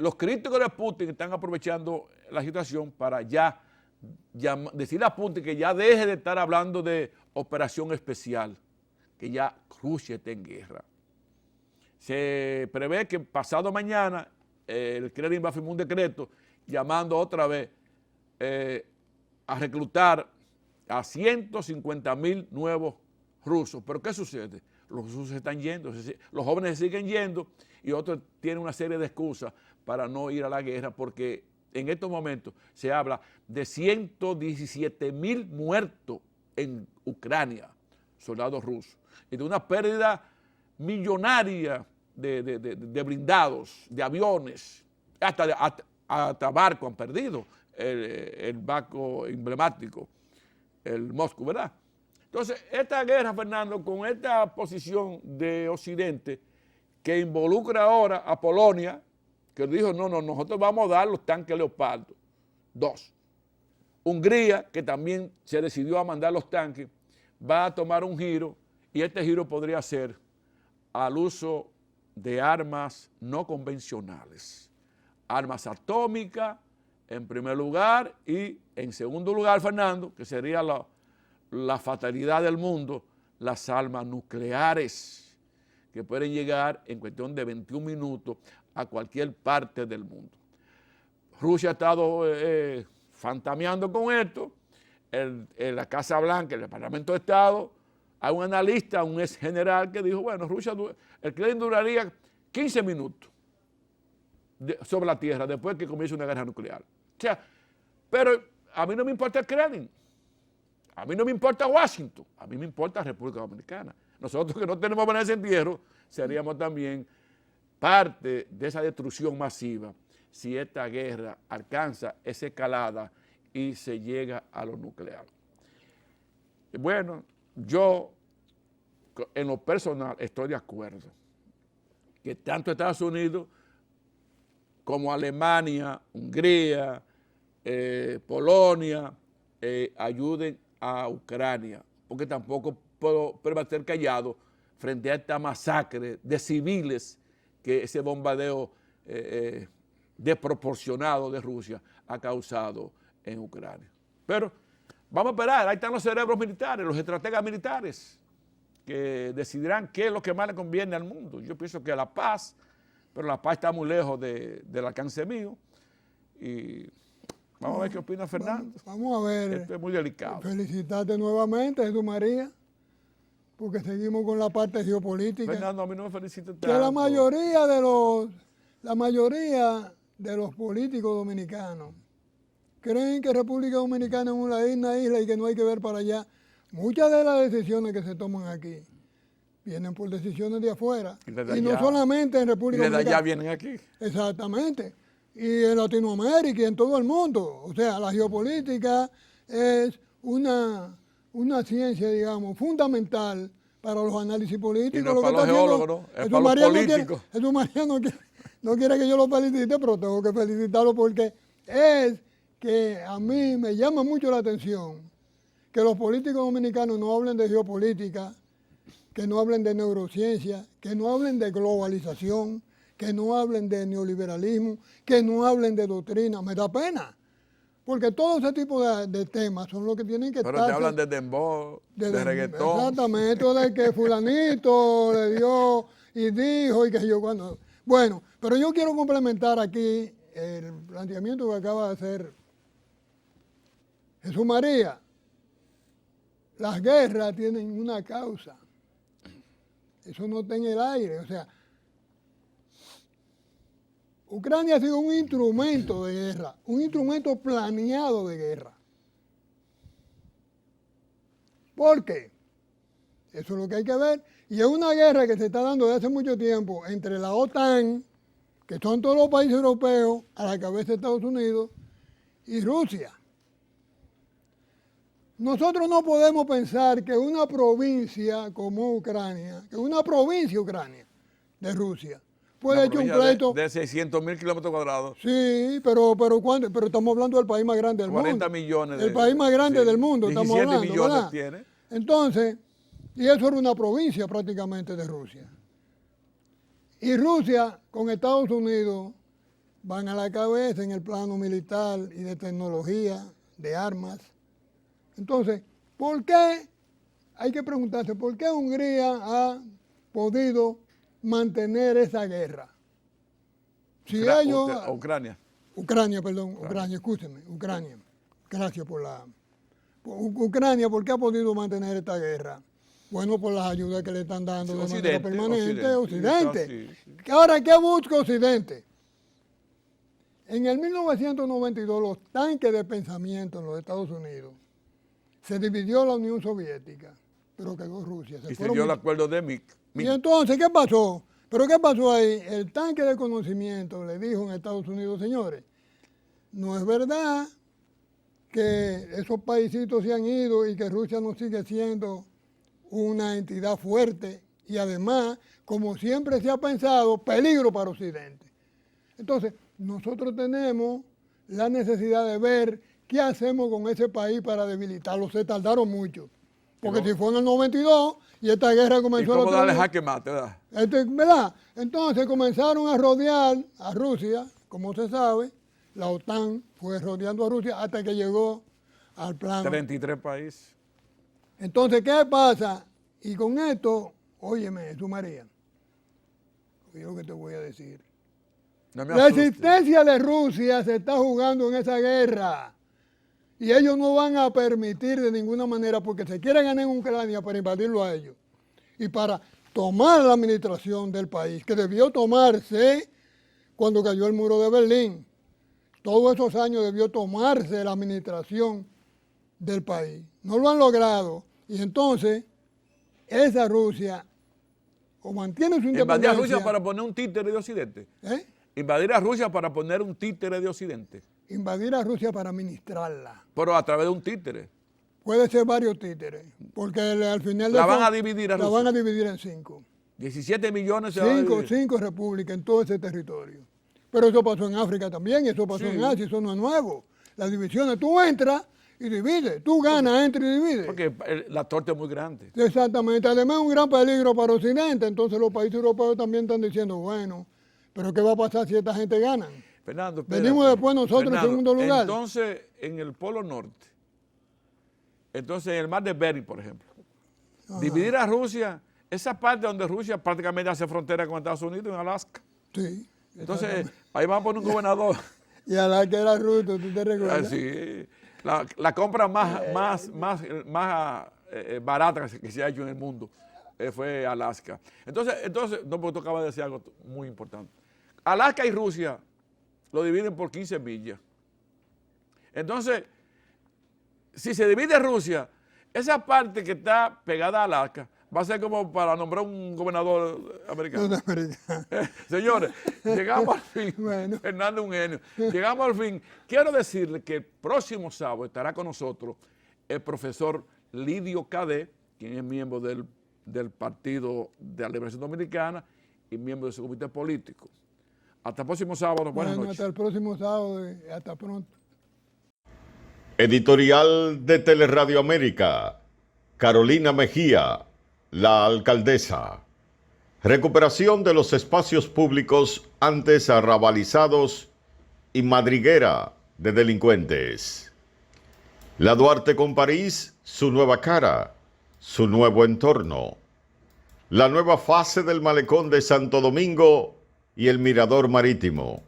[SPEAKER 2] Los críticos de Putin están aprovechando la situación para decirle a Putin que ya deje de estar hablando de operación especial, que ya Rusia está en guerra. Se prevé que pasado mañana el Kremlin va a firmar un decreto llamando otra vez a reclutar a 150,000 nuevos rusos. Pero ¿qué sucede? los rusos se están yendo, los jóvenes se siguen yendo y otros tienen una serie de excusas para no ir a la guerra porque en estos momentos se habla de 117,000 muertos en Ucrania, soldados rusos, y de una pérdida millonaria de blindados, de aviones, hasta barcos han perdido, el barco emblemático, el Moscú, ¿verdad? Entonces, esta guerra, Fernando, con esta posición de Occidente que involucra ahora a Polonia, que dijo, no, nosotros vamos a dar los tanques Leopardo. 2. Hungría, que también se decidió a mandar los tanques, va a tomar un giro y este giro podría ser al uso de armas no convencionales. Armas atómicas en primer lugar y en segundo lugar, Fernando, que sería la fatalidad del mundo, las armas nucleares que pueden llegar en cuestión de 21 minutos a cualquier parte del mundo. Rusia ha estado fantameando con esto. En la Casa Blanca, en el Parlamento de Estado, hay un analista, un ex general que dijo, bueno, Rusia, el Kremlin duraría 15 minutos sobre la tierra después que comience una guerra nuclear. O sea, pero a mí no me importa el Kremlin, a mí no me importa Washington, a mí me importa República Dominicana. Nosotros que no tenemos ese entierro, seríamos también parte de esa destrucción masiva si esta guerra alcanza esa escalada y se llega a lo nuclear. Bueno, yo en lo personal estoy de acuerdo que tanto Estados Unidos como Alemania, Hungría, Polonia ayuden a Ucrania, porque tampoco puedo permanecer callado frente a esta masacre de civiles que ese bombardeo desproporcionado de Rusia ha causado en Ucrania. Pero vamos a esperar, ahí están los cerebros militares, los estrategas militares, que decidirán qué es lo que más le conviene al mundo. Yo pienso que la paz, pero la paz está muy lejos del alcance mío. Y vamos a ver qué opina Fernando.
[SPEAKER 3] Vamos a ver.
[SPEAKER 2] Esto es muy delicado.
[SPEAKER 3] Felicitarte nuevamente, Jesús María, porque seguimos con la parte geopolítica.
[SPEAKER 2] Fernando, a mí no me felicites tanto.
[SPEAKER 3] Que la mayoría de los políticos dominicanos creen que República Dominicana es una isla y que no hay que ver para allá. Muchas de las decisiones que se toman aquí vienen por decisiones de afuera. Y no solamente en República Dominicana.
[SPEAKER 2] Y desde allá vienen aquí.
[SPEAKER 3] Exactamente. Y en Latinoamérica y en todo el mundo. O sea, la geopolítica es una ciencia, digamos, fundamental para los análisis políticos.
[SPEAKER 2] Y no para los geólogos, ¿no? Es para los políticos.
[SPEAKER 3] Jesús María no quiere que yo lo felicite, pero tengo que felicitarlo porque es que a mí me llama mucho la atención que los políticos dominicanos no hablen de geopolítica, que no hablen de neurociencia, que no hablen de globalización, que no hablen de neoliberalismo, que no hablen de doctrina. Me da pena, porque todo ese tipo de temas son los que tienen que estar.
[SPEAKER 2] Pero te hablan de dembow, de reggaetón.
[SPEAKER 3] Exactamente, de que fulanito le dio y dijo y que yo cuando... Bueno, pero yo quiero complementar aquí el planteamiento que acaba de hacer Jesús María. Las guerras tienen una causa. Eso no está en el aire. O sea, Ucrania ha sido un instrumento de guerra, un instrumento planeado de guerra. ¿Por qué? Eso es lo que hay que ver. Y es una guerra que se está dando desde hace mucho tiempo entre la OTAN, que son todos los países europeos, a la cabeza de Estados Unidos, y Rusia. Nosotros no podemos pensar que una provincia como Ucrania, que una provincia Ucrania de Rusia, puede echar un pleito
[SPEAKER 2] de 600,000 kilómetros cuadrados.
[SPEAKER 3] Sí, pero estamos hablando del país más grande del
[SPEAKER 2] 40
[SPEAKER 3] mundo.
[SPEAKER 2] millones.
[SPEAKER 3] El país más grande del mundo, estamos hablando,
[SPEAKER 2] 17 millones
[SPEAKER 3] ¿verdad?
[SPEAKER 2] tiene.
[SPEAKER 3] Entonces, y eso era una provincia prácticamente de Rusia. Y Rusia con Estados Unidos van a la cabeza en el plano militar y de tecnología, de armas. Entonces, ¿por qué? Hay que preguntarse, ¿por qué Hungría ha podido mantener esa guerra? Si ellos...
[SPEAKER 2] Ucrania.
[SPEAKER 3] Ucrania, escúcheme, Ucrania. Gracias por la... Ucrania, ¿por qué ha podido mantener esta guerra? Bueno, por las ayudas que le están dando
[SPEAKER 2] Sí,
[SPEAKER 3] de
[SPEAKER 2] Occidente,
[SPEAKER 3] manera permanente,
[SPEAKER 2] Occidente.
[SPEAKER 3] Occidente.
[SPEAKER 2] Sí.
[SPEAKER 3] Ahora, ¿qué busca Occidente? En el 1992, los tanques de pensamiento en los Estados Unidos, se dividió la Unión Soviética, pero quedó Rusia.
[SPEAKER 2] Y se
[SPEAKER 3] fueron
[SPEAKER 2] dio el
[SPEAKER 3] muchos.
[SPEAKER 2] acuerdo de Minsk.
[SPEAKER 3] Y entonces, ¿qué pasó? ¿Pero qué pasó ahí? El tanque de conocimiento le dijo en Estados Unidos, señores, no es verdad que esos paisitos se han ido y que Rusia no sigue siendo una entidad fuerte y además, como siempre se ha pensado, peligro para Occidente. Entonces, nosotros tenemos la necesidad de ver qué hacemos con ese país para debilitarlo. Se tardaron mucho. Porque si fue en el 92 y esta guerra
[SPEAKER 2] ¿Y
[SPEAKER 3] comenzó...
[SPEAKER 2] cómo darle jaque mate, verdad?
[SPEAKER 3] ¿Verdad? Entonces comenzaron a rodear a Rusia, como se sabe, la OTAN fue rodeando a Rusia hasta que llegó al plano.
[SPEAKER 2] 33 países.
[SPEAKER 3] Entonces, ¿qué pasa? Y con esto, óyeme, Jesús María, oye lo que te voy a decir.
[SPEAKER 2] No me
[SPEAKER 3] La
[SPEAKER 2] asuste.
[SPEAKER 3] existencia de Rusia se está jugando en esa guerra. Y ellos no van a permitir de ninguna manera, porque se quieren ganar en Ucrania para invadirlo a ellos. Y para tomar la administración del país, que debió tomarse cuando cayó el muro de Berlín. Todos esos años debió tomarse la administración del país. No lo han logrado. Y entonces, esa Rusia, o mantiene su
[SPEAKER 2] Invadir
[SPEAKER 3] independencia...
[SPEAKER 2] a Rusia para poner un títere de Occidente.
[SPEAKER 3] ¿Eh?
[SPEAKER 2] Invadir a Rusia para poner un títere de Occidente.
[SPEAKER 3] Invadir a Rusia para administrarla.
[SPEAKER 2] Pero a través de un títere.
[SPEAKER 3] Puede ser varios títeres, porque al final...
[SPEAKER 2] La van a dividir a
[SPEAKER 3] La
[SPEAKER 2] Rusia.
[SPEAKER 3] van a dividir en 5.
[SPEAKER 2] 17 millones se van a dividir.
[SPEAKER 3] 5 repúblicas en todo ese territorio. Pero eso pasó en África también, eso pasó
[SPEAKER 2] Sí.
[SPEAKER 3] en Asia, eso no es nuevo. Las divisiones, tú entras y divides, tú ganas, entras y divides.
[SPEAKER 2] Porque la torta es muy grande.
[SPEAKER 3] Exactamente, además es un gran peligro para Occidente, entonces los países europeos también están diciendo, bueno, pero ¿qué va a pasar si esta gente gana?
[SPEAKER 2] Fernando, espérate.
[SPEAKER 3] Venimos después nosotros en segundo lugar.
[SPEAKER 2] Entonces, en el Polo Norte, entonces en el mar de Bering, por ejemplo, dividir a Rusia, esa parte donde Rusia prácticamente hace frontera con Estados Unidos, en Alaska.
[SPEAKER 3] Sí.
[SPEAKER 2] Entonces, ahí van a poner un gobernador.
[SPEAKER 3] Y a la que era ruto, ¿tú te recuerdas?
[SPEAKER 2] Sí, la compra más barata que se ha hecho en el mundo fue Alaska. Entonces, no, porque tú acabas de decir algo muy importante. Alaska y Rusia lo dividen por 15 millas. Entonces, si se divide Rusia, esa parte que está pegada a Alaska va a ser como para nombrar un gobernador americano.
[SPEAKER 3] Sudamericano.
[SPEAKER 2] Señores, llegamos al fin.
[SPEAKER 3] Bueno.
[SPEAKER 2] Fernando es un genio. Llegamos al fin. Quiero decirle que el próximo sábado estará con nosotros el profesor Lidio Cadet, quien es miembro del Partido de la Liberación Dominicana y miembro de su comité político. Hasta el próximo sábado. Buenas
[SPEAKER 3] Bueno,
[SPEAKER 2] noches.
[SPEAKER 3] hasta el próximo sábado y hasta pronto.
[SPEAKER 1] Editorial de Teleradio América. Carolina Mejía, la alcaldesa. Recuperación de los espacios públicos antes arrabalizados y madriguera de delincuentes. La Duarte con París, su nueva cara, su nuevo entorno. La nueva fase del malecón de Santo Domingo y el mirador marítimo.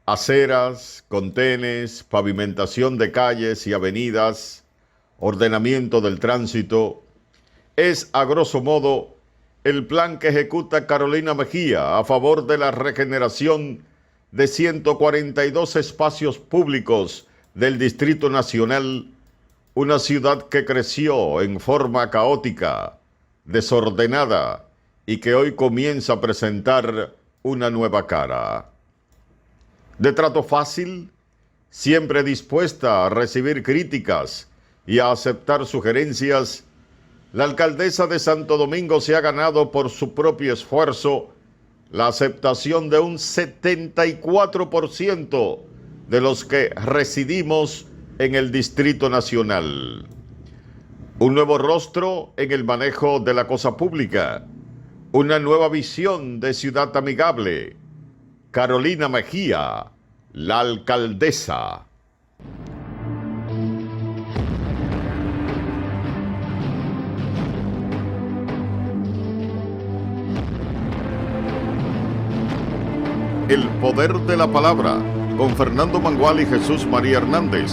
[SPEAKER 1] Aceras, contenes, pavimentación de calles y avenidas, ordenamiento del tránsito. Es, a grosso modo, el plan que ejecuta Carolina Mejía a favor de la regeneración de 142 espacios públicos del Distrito Nacional, una ciudad que creció en forma caótica, desordenada y que hoy comienza a presentar una nueva cara. De trato fácil, siempre dispuesta a recibir críticas y a aceptar sugerencias, la alcaldesa de Santo Domingo se ha ganado por su propio esfuerzo la aceptación de un 74% de los que residimos en el Distrito Nacional. Un nuevo rostro en el manejo de la cosa pública, una nueva visión de ciudad amigable. Carolina Mejía, la alcaldesa. El poder de la palabra, con Fernando Mangual y Jesús María Hernández,